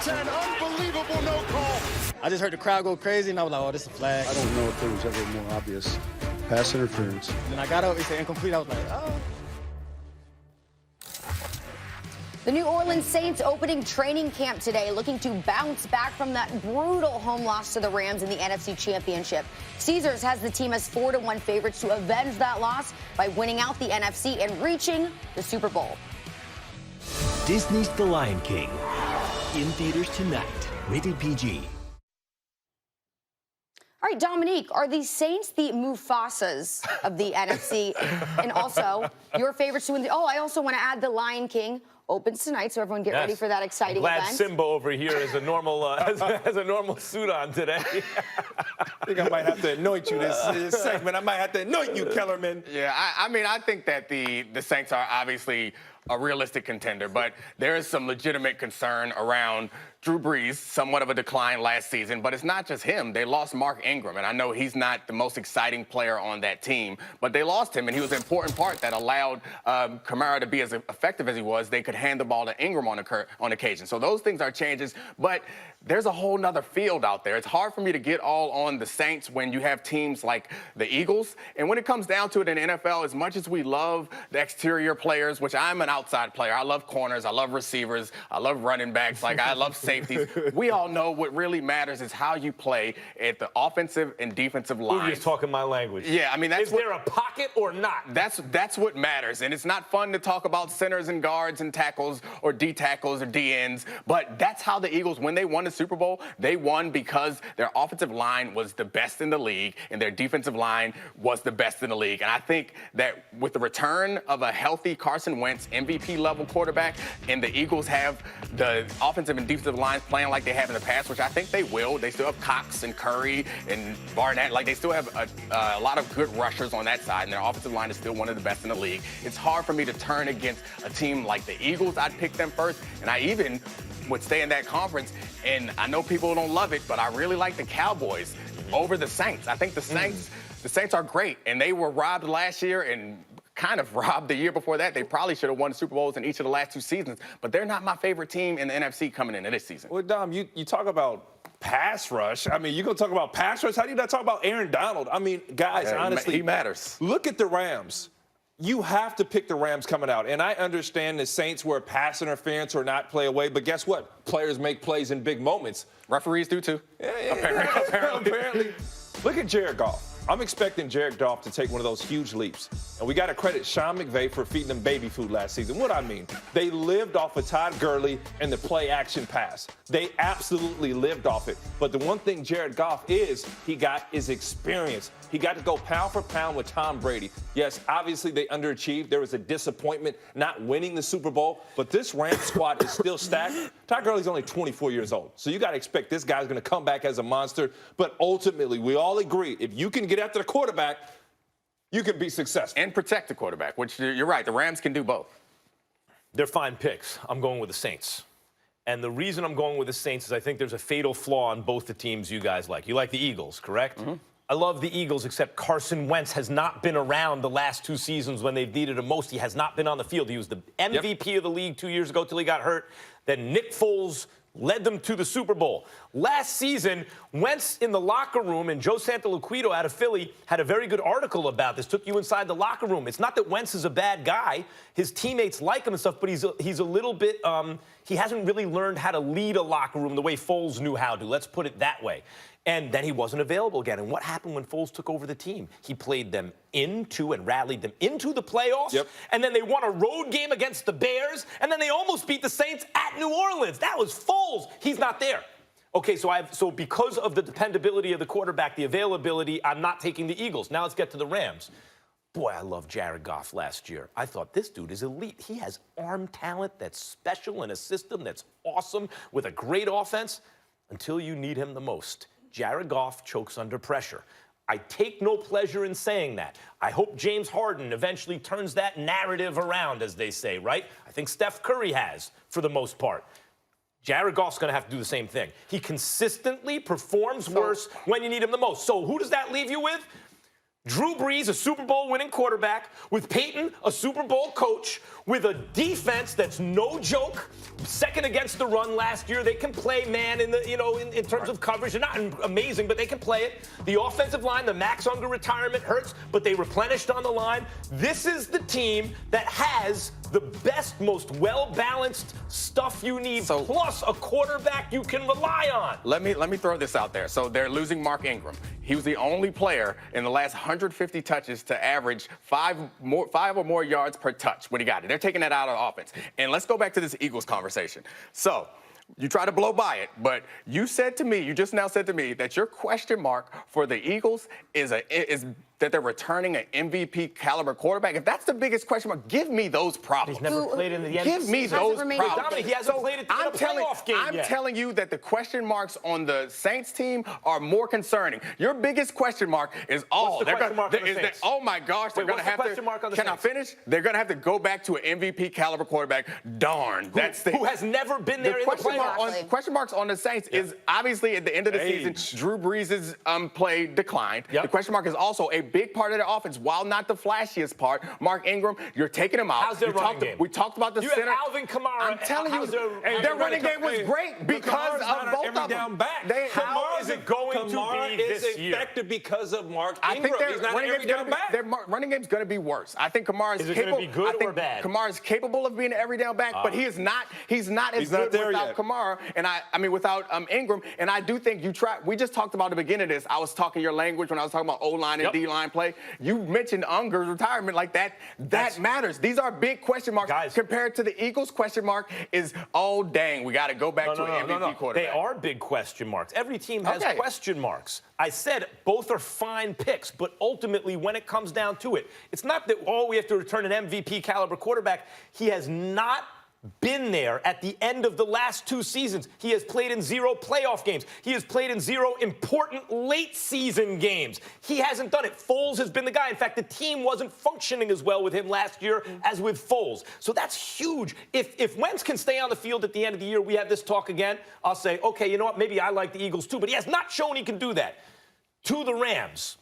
10. Unbelievable no call. I just heard the crowd go crazy, and I was like, oh, this is a flag. I don't know if there was ever more obvious pass interference. Then I got up, it said incomplete. I was like, oh. The New Orleans Saints opening training camp today, looking to bounce back from that brutal home loss to the Rams in the NFC Championship. Caesars has the team as 4-1 favorites to avenge that loss by winning out the NFC and reaching the Super Bowl. Disney's The Lion King. In theaters tonight. Rated PG. All right, Domonique, are the Saints the Mufasas of the NFC? And also, your favorites to win the... Oh, I also want to add the Lion King opens tonight, so everyone get ready for that exciting Glad event. Simba over here is a normal has a normal suit on today. I think I might have to anoint you this segment. I might have to anoint you, Kellerman. Yeah, I mean, I think that the Saints are obviously a realistic contender, but there is some legitimate concern around Drew Brees, somewhat of a decline last season, but it's not just him. They lost Mark Ingram, and I know he's not the most exciting player on that team, but they lost him, and he was an important part that allowed Kamara to be as effective as he was. They could hand the ball to Ingram on occasion. So those things are changes, but there's a whole nother field out there. It's hard for me to get all on the Saints when you have teams like the Eagles. And when it comes down to it in the NFL, as much as we love the exterior players, which I'm an outside player, I love corners, I love receivers, I love running backs, like I love safeties. We all know what really matters is how you play at the offensive and defensive line. You're talking my language. Yeah, I mean, that's is there a pocket or not? That's what matters. And it's not fun to talk about centers and guards and tackles or D tackles or D ends, but that's how the Eagles, when they won the Super Bowl, they won because their offensive line was the best in the league and their defensive line was the best in the league. And I think that with the return of a healthy Carson Wentz, MVP level quarterback, and the Eagles have the offensive and defensive lines playing like they have in the past, which I think they will. They still have Cox and Curry and Barnett. Like, they still have a lot of good rushers on that side, and their offensive line is still one of the best in the league. It's hard for me to turn against a team like the Eagles. I'd pick them first, and I even would stay in that conference. And I know people don't love it, but I really like the Cowboys over the Saints. I think the Saints are great, and they were robbed last year and kind of robbed the year before that. They probably should have won the Super Bowls in each of the last two seasons, but they're not my favorite team in the NFC coming into this season. Well, Dom, you talk about pass rush. I mean, you're going to talk about pass rush? How do you not talk about Aaron Donald? I mean, guys, honestly, he matters. Look at the Rams. You have to pick the Rams coming out. And I understand the Saints were pass interference or not play away, but guess what? Players make plays in big moments. Referees do too. Apparently. Look at Jared Goff. I'm expecting Jared Goff to take one of those huge leaps. And we got to credit Sean McVay for feeding them baby food last season. What I mean, they lived off of Todd Gurley and the play-action pass. They absolutely lived off it. But the one thing Jared Goff he got is experience. He got to go pound for pound with Tom Brady. Yes, obviously they underachieved. There was a disappointment not winning the Super Bowl. But this Rams squad is still stacked. Todd Gurley's only 24 years old. So you got to expect this guy's going to come back as a monster. But ultimately, we all agree, if you can get after the quarterback, you can be successful. And protect the quarterback, which you're right. The Rams can do both. They're fine picks. I'm going with the Saints. And the reason I'm going with the Saints is I think there's a fatal flaw on both the teams you guys like. You like the Eagles, correct? Mm-hmm. I love the Eagles, except Carson Wentz has not been around the last two seasons when they've needed him most. He has not been on the field. He was the MVP of the league 2 years ago till he got hurt. Then Nick Foles led them to the Super Bowl. Last season, Wentz in the locker room, and Joe Santoliquito out of Philly had a very good article about this, took you inside the locker room. It's not that Wentz is a bad guy. His teammates like him and stuff, but he's a little bit, he hasn't really learned how to lead a locker room the way Foles knew how to. Let's put it that way. And then he wasn't available again. And what happened when Foles took over the team? He played them into and rallied them into the playoffs. Yep. And then they won a road game against the Bears. And then they almost beat the Saints at New Orleans. That was Foles. He's not there. Okay, so because of the dependability of the quarterback, the availability, I'm not taking the Eagles. Now let's get to the Rams. Boy, I loved Jared Goff last year. I thought this dude is elite. He has arm talent that's special in a system that's awesome with a great offense until you need him the most. Jared Goff chokes under pressure. I take no pleasure in saying that. I hope James Harden eventually turns that narrative around, as they say, right? I think Steph Curry has, for the most part. Jared Goff's going to have to do the same thing. He consistently performs worse when you need him the most. So who does that leave you with? Drew Brees, a Super Bowl winning quarterback, with Peyton, a Super Bowl coach, with a defense that's no joke, second against the run last year. They can play man in the in terms of coverage. They're not amazing, but they can play it. The offensive line, the Max Unger retirement hurts, but they replenished on the line. This is the team that has the best, most well-balanced stuff you need, plus a quarterback you can rely on. Let me throw this out there. So they're losing Mark Ingram. He was the only player in the last 150 touches to average five or more yards per touch when he got it. They're taking that out of the offense. And let's go back to this Eagles conversation. So you try to blow by it, but you just now said to me that your question mark for the Eagles is that they're returning an MVP caliber quarterback. If that's the biggest question mark, give me those problems. He's never played in the end. Give me those problems. Dominique, he hasn't played in a playoff game yet. I'm telling you that the question marks on the Saints team are more concerning. Your biggest question mark is oh my gosh, they're going to have to. Can I finish? They're going to have to go back to an MVP caliber quarterback. Darn, who has never been there in the playoffs. Question marks on the Saints is obviously at the end of the season, Drew Brees' play declined. The question mark is also a big part of their offense, while not the flashiest part. Mark Ingram, you're taking him out. How's their running game? We talked about the center. You have Alvin Kamara. I'm telling you, their running game was great because of both of them. Down back. How is it going to be this year? Effective because of Mark Ingram. I think their running game's going to be going to be worse. I think Kamara is capable. Is it going to be good or bad? Kamara is capable of being an every down back, but he's not as good without Kamara and I mean without Ingram. And I do think we just talked about the beginning of this. I was talking your language when I was talking about O-line and D-line play. You mentioned Unger's retirement like that. That matters. These are big question marks. Guys, compared to the Eagles' question mark is, oh, dang, we got to go back to an MVP quarterback. They are big question marks. Every team has question marks. I said both are fine picks, but ultimately when it comes down to it, it's not that, we have to return an MVP caliber quarterback. He has not been there at the end of the last 2 seasons. He has played in 0 playoff games. He has played in 0 important late season games. He hasn't done it. Foles has been the guy. In fact, the team wasn't functioning as well with him last year as with Foles. So that's huge. If Wentz can stay on the field at the end of the year, we have this talk again, I'll say, okay, you know what, maybe I like the Eagles too, but he has not shown he can do that. To the Rams,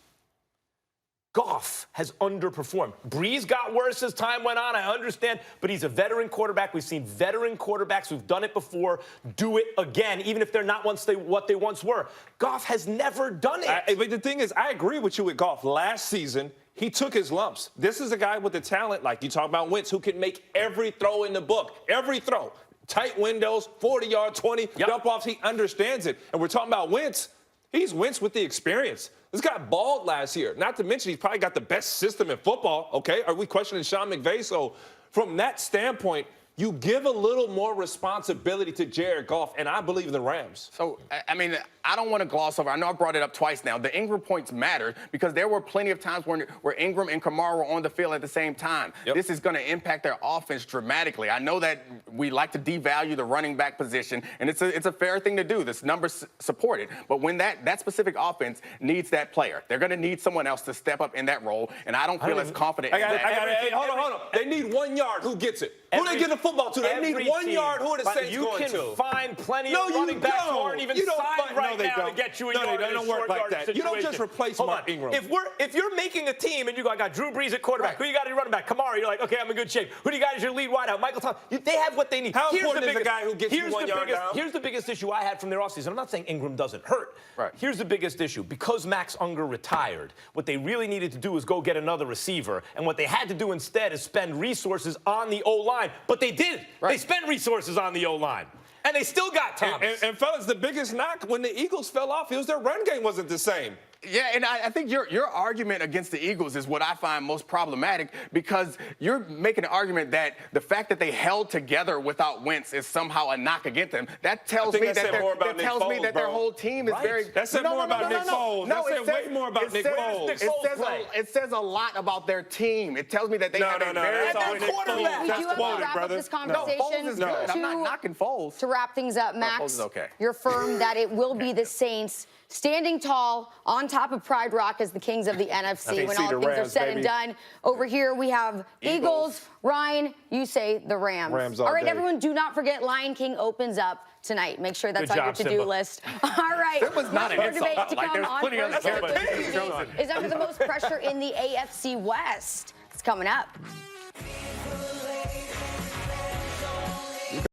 Goff has underperformed. Brees got worse as time went on, I understand, but he's a veteran quarterback. We've seen veteran quarterbacks who've done it before do it again, even if they're not what they once were. Goff has never done it. But the thing is, I agree with you with Goff. Last season, he took his lumps. This is a guy with the talent, like you talk about Wentz, who can make every throw in the book. Every throw. Tight windows, 40-yard, 20, dump-offs. He understands it. And we're talking about Wentz. He's Wentz with the experience. This guy balled last year. Not to mention he's probably got the best system in football, okay? Are we questioning Sean McVay? So from that standpoint, you give a little more responsibility to Jared Goff, and I believe in the Rams. So, I mean, I don't want to gloss over. I know I brought it up twice now. The Ingram points matter because there were plenty of times where Ingram and Kamara were on the field at the same time. This is going to impact their offense dramatically. I know that we like to devalue the running back position, and it's a fair thing to do. This number's supported. But when that specific offense needs that player, they're going to need someone else to step up in that role, and I don't feel as confident. Hey, hold on. They need 1 yard. Who gets it? Who they get the football to? They need 1 yard. Who are the Saints going to? You can find plenty of running backs who aren't even signed right now to get you a yard in a short yard situation. You don't just replace Mark Ingram. If you're making a team and you go, I got Drew Brees at quarterback, who you got at running back? Kamara, you're like, okay, I'm in good shape. Who do you got as your lead wideout? Michael Thomas. They have what they need. How important is the guy who gets you 1 yard down? Here's the biggest issue I had from their offseason. I'm not saying Ingram doesn't hurt. Here's the biggest issue. Because Max Unger retired, what they really needed to do is go get another receiver. And what they had to do instead is spend resources on the O-line. But they did. They spent resources on the O-line. And they still got Thomas. And fellas, the biggest knock when the Eagles fell off, it was their run game wasn't the same. Yeah, and I think your argument against the Eagles is what I find most problematic because you're making an argument that the fact that they held together without Wentz is somehow a knock against them. That tells me that their whole team is very. That said more about Nick Foles. No, that said way more about Nick Foles. It says a lot about their team. It tells me that they have a very We do have to wrap up this conversation. No, Foles is good. I'm not knocking Foles. To wrap things up, Max, Foles is okay. you're firm that it will be the Saints standing tall on top of Pride Rock as the kings of the NFC can't when see all the things are Rams, said baby. and done. Over here we have Eagles. Ryan, you say the Rams. Rams all all right, day. everyone, do not forget Lion King opens up tonight. Make sure that's Good on your job, to-do Simba. list. All right. That was not an More insult. debate to Like, come there's on plenty of First other Look things TV going on. is under the most pressure in the AFC West. It's coming up.